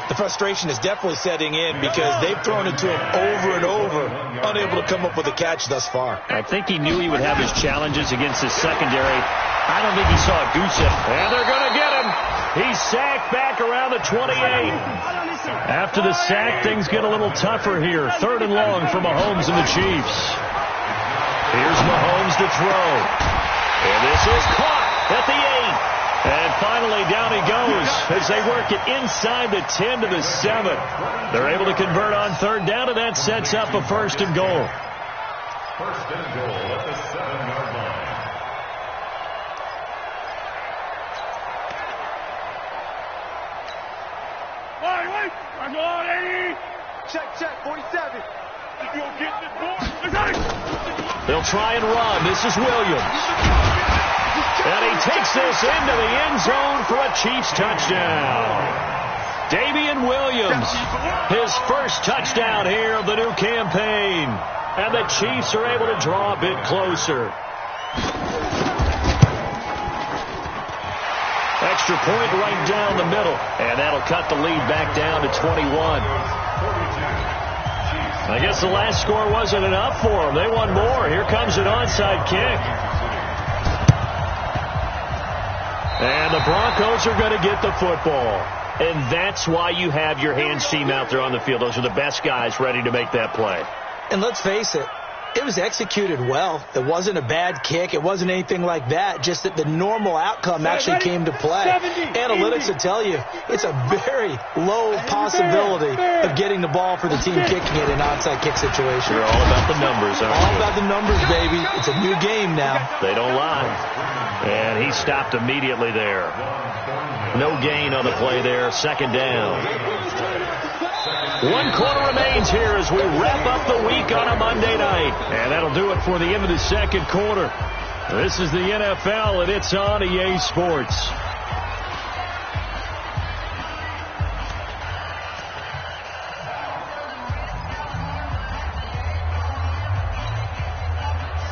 The frustration is definitely setting in because they've thrown it to him over and over, unable to come up with a catch thus far. I think he knew he would have his challenges against his secondary. I don't think he saw a goose egg. And they're going to get him. He's sacked back around the 28. After the sack, things get a little tougher here. Third and long for Mahomes and the Chiefs. Here's Mahomes to throw. And this is caught at the 8. And finally, down he goes as they work it inside the 10 to the 7. They're able to convert on third down, and that sets up a first and goal. First and goal at the 7-yard line. Wait. I'm on 80. Check, 47. You gonna get this board? They'll try and run. This is Williams. And he takes this into the end zone for a Chiefs touchdown. Damian Williams, his first touchdown here of the new campaign. And the Chiefs are able to draw a bit closer. Extra point right down the middle. And that'll cut the lead back down to 21. I guess the last score wasn't enough for them. They won more. Here comes an onside kick. And the Broncos are going to get the football. And that's why you have your hands team out there on the field. Those are the best guys ready to make that play. And let's face it, it was executed well. It wasn't a bad kick. It wasn't anything like that. Just that the normal outcome actually came to play. Analytics will tell you it's a very low possibility of getting the ball for the team kicking it in an onside kick situation. You're all about the numbers, aren't you? All about the numbers, baby. It's a new game now. They don't lie. And he stopped immediately there. No gain on the play there. Second down. 1 quarter remains here as we wrap up the week on a Monday night. And that'll do it for the end of the second quarter. This is the NFL, and it's on EA Sports.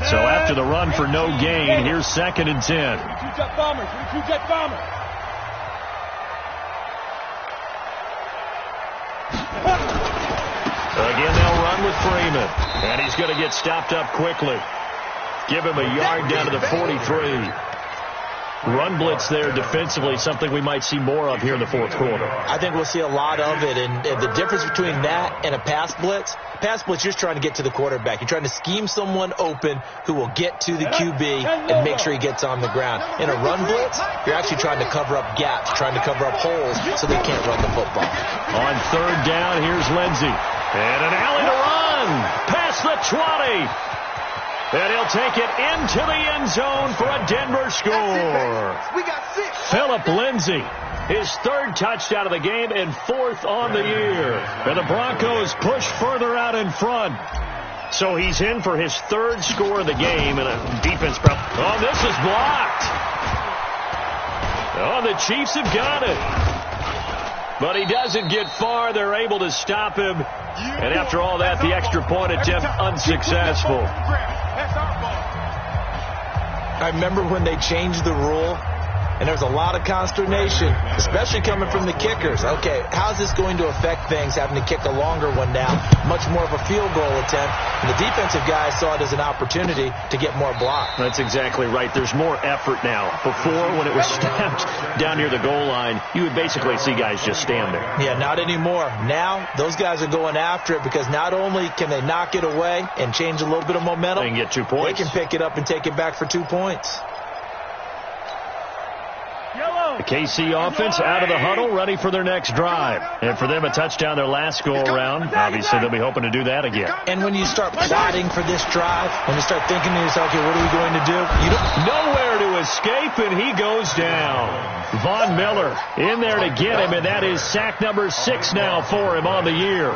So after the run for no gain, here's second and 10. Two-jet bombers. Two-jet bombers. Again, they'll run with Freeman. And he's going to get stopped up quickly. Give him a yard down to the 43. Run blitz there defensively, something we might see more of here in the fourth quarter. I think we'll see a lot of it. And the difference between that and a pass blitz, you're just trying to get to the quarterback. You're trying to scheme someone open who will get to the QB and make sure he gets on the ground. In a run blitz, you're actually trying to cover up gaps, trying to cover up holes so they can't run the football. On third down, here's Lindsey. And an alley to run past the 20. And he'll take it into the end zone for a Denver score. We got 6. Phillip Lindsay, his third touchdown of the game and fourth on the year. And the Broncos push further out in front. So he's in for his third score of the game. And a defense problem. Oh, this is blocked. Oh, the Chiefs have got it. But he doesn't get far. They're able to stop him. And after all that, the extra point attempt unsuccessful. I remember when they changed the rule, and there was a lot of consternation, especially coming from the kickers. Okay, how's this going to affect things, having to kick a longer one now, much more of a field goal attempt? And the defensive guys saw it as an opportunity to get more block. That's exactly right. There's more effort now. Before, when it was snapped down near the goal line, you would basically see guys just stand there. Yeah, not anymore. Now, those guys are going after it because not only can they knock it away and change a little bit of momentum, they can get 2 points. They can pick it up and take it back for 2 points. Yellow. The KC offense out of the huddle, ready for their next drive. And for them, a touchdown their last go-around. Obviously, they'll be hoping to do that again. And when you start plotting for this drive, when you start thinking to yourself, okay, what are we going to do? You don't nowhere to escape, and he goes down. Von Miller in there to get him, and that is sack number 6 now for him on the year.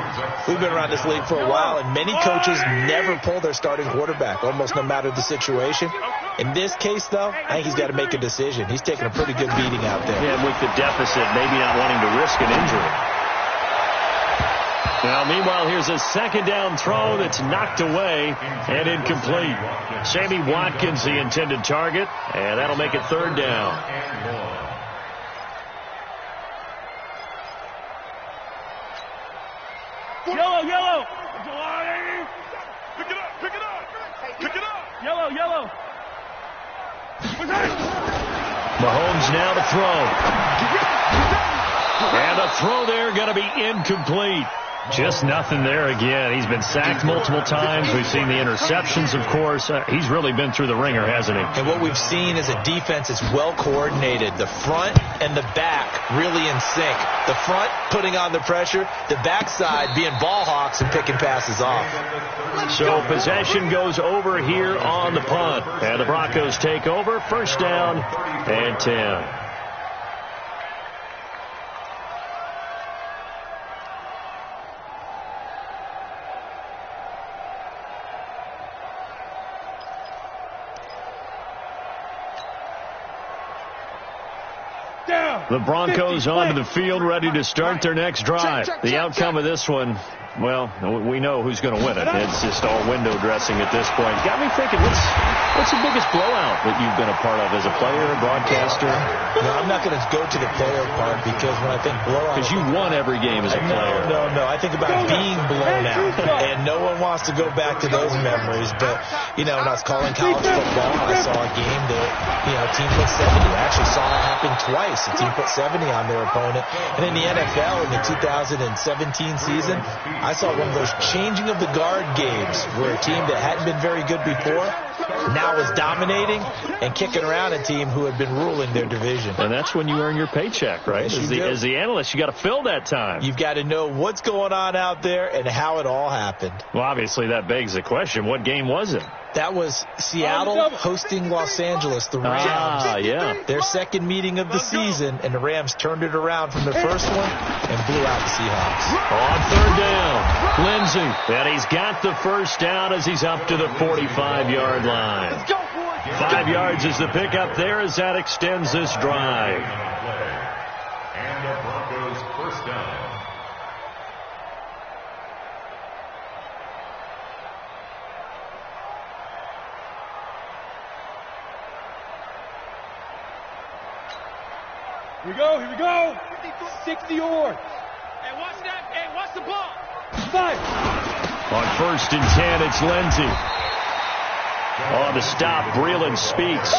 We've been around this league for a while, and many coaches never pull their starting quarterback, almost no matter the situation. In this case, though, I think he's got to make a decision. He's taking a pretty good beating out there. Yeah, with the deficit, maybe not wanting to risk an injury. Now, meanwhile, here's a second down throw that's knocked away and incomplete. Sammy Watkins, the intended target, and that'll make it third down. Yellow, yellow. Pick it up, pick it up. Pick it up. Yellow, yellow. Mahomes now to throw. And a throw there going to be incomplete. Just nothing there again. He's been sacked multiple times. We've seen the interceptions, of course. He's really been through the ringer, hasn't he? And what we've seen is a defense that's well coordinated. The front and the back really in sync. The front putting on the pressure. The backside being ball hawks and picking passes off. So possession goes over here on the punt. And the Broncos take over. First down and 10. The Broncos onto the field, ready to start their next drive. The outcome of this one, well, we know who's going to win it. It's just all window dressing at this point. Got me thinking, what's the biggest blowout that you've been a part of as a player, broadcaster? No, I'm not going to go to the player part because when I think blowout... Because you won every game as a player. No. I think about being blown out. And no one wants to go back to those memories. But, when I was calling college football, I saw a game that, a team put 70. I actually saw that happen twice. A team put 70 on their opponent. And in the NFL, in the 2017 season, I saw one of those changing of the guard games where a team that hadn't been very good before now is dominating and kicking around a team who had been ruling their division. And that's when you earn your paycheck, right? As the analyst, you got to fill that time. You've got to know what's going on out there and how it all happened. Well, obviously that begs the question, what game was it? That was Seattle hosting Los Angeles, the Rams. Yeah. Their second meeting of the season, and the Rams turned it around from the first one and blew out the Seahawks. On third down, Lindsey. And he's got the first down as he's up to the 45-yard line. 5 yards is the pickup there as that extends this drive. And the Broncos first down. Here we go. 60-yard. Hey, watch that. Hey, watch the ball. 5. On first and 10, it's Lindsey. On the stop, Breeland speaks.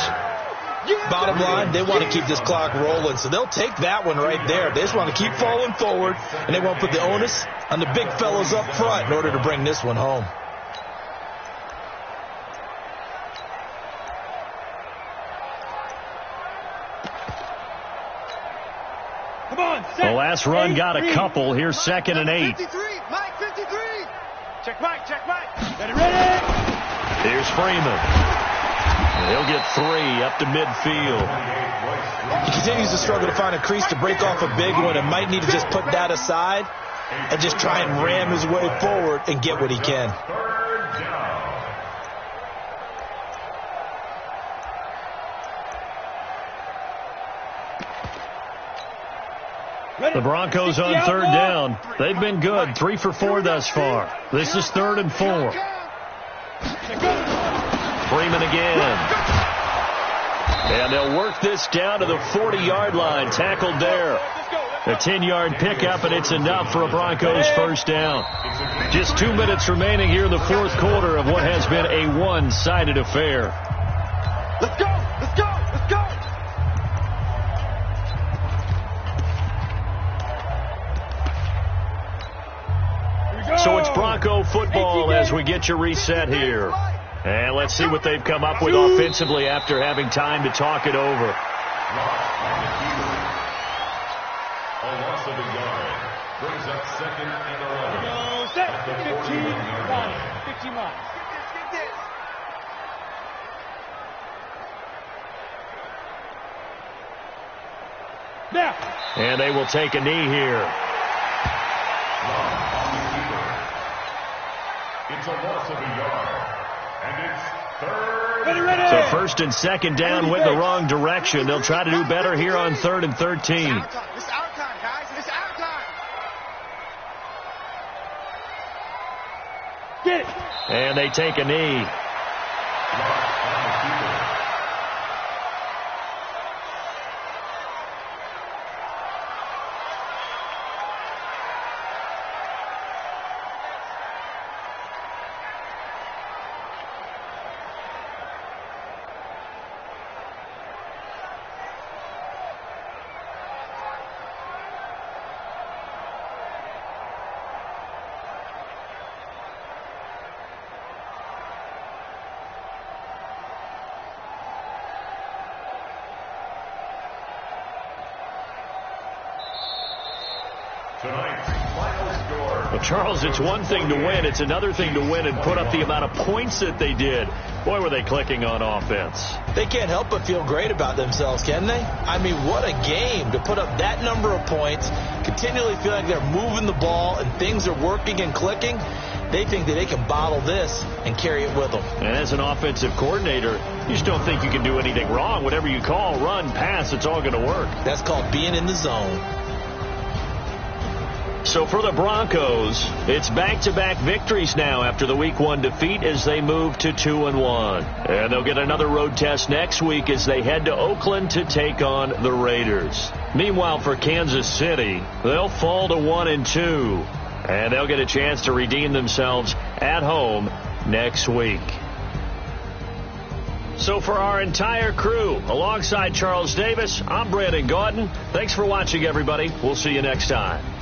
Bottom line, they want to keep this clock rolling, so they'll take that one right there. They just want to keep falling forward, and they won't put the onus on the big fellas up front in order to bring this one home. The last run got a couple. Here's second and 8. 53. Mike, 53. Check Mike. Ready. Here's Freeman. He'll get 3 up to midfield. He continues to struggle to find a crease to break off a big one and might need to just put that aside and just try and ram his way forward and get what he can. The Broncos on third down. They've been good. 3 for 4 thus far. This is 3rd and 4. Freeman again. And they'll work this down to the 40-yard line. Tackled there. A 10-yard pickup, and it's enough for a Broncos first down. Just 2 minutes remaining here in the fourth quarter of what has been a one-sided affair. Let's go. So it's Bronco football as we get your reset here. And let's see what they've come up with offensively after having time to talk it over. A loss of a yard. Brings up 2nd and 11. No, set. At the 15 line. 15 line. Get this. Now. And they will take a knee here. It's a loss of a yard. And it's 3rd. Ready. So 1st and 2nd down went the wrong direction. They'll try to do better here on 3rd and 13. It's our time, guys. It's our time. Get it. And they take a knee. Well, Charles, it's one thing to win. It's another thing to win and put up the amount of points that they did. Boy, were they clicking on offense. They can't help but feel great about themselves, can they? I mean, what a game to put up that number of points, continually feel like they're moving the ball and things are working and clicking. They think that they can bottle this and carry it with them. And as an offensive coordinator, you just don't think you can do anything wrong. Whatever you call, run, pass, it's all going to work. That's called being in the zone. So for the Broncos, it's back-to-back victories now after the Week 1 defeat as they move to 2-1. And they'll get another road test next week as they head to Oakland to take on the Raiders. Meanwhile, for Kansas City, they'll fall to 1-2. And they'll get a chance to redeem themselves at home next week. So for our entire crew, alongside Charles Davis, I'm Brandon Gaudin. Thanks for watching, everybody. We'll see you next time.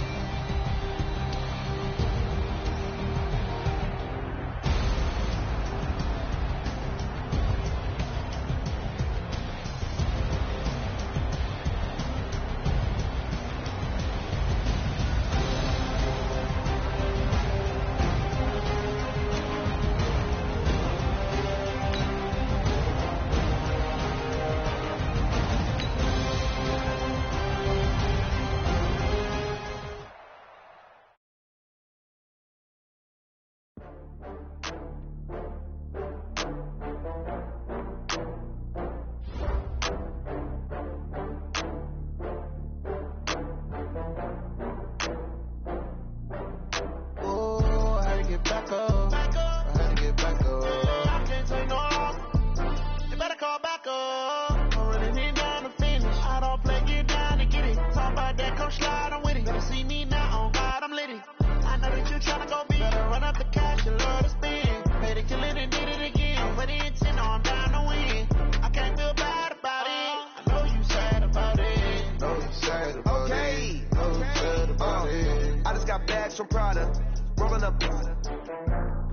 From Prada, rolling up.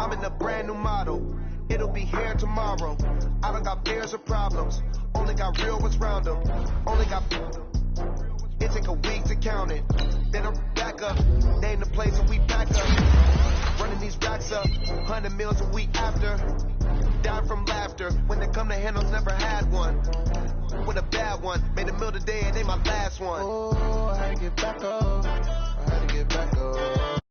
I'm in a brand new model. It'll be here tomorrow. I don't got bears or problems. Only got real what's round them. Only got. It take a week to count it. Then I'm back up. Name the place and we back up. Running these racks up. 100 meals a week after. Dying from laughter. When it come to handles, never had one. With a bad one. Made a meal today and they my last one. Oh, I had to get back up. I had to get back up.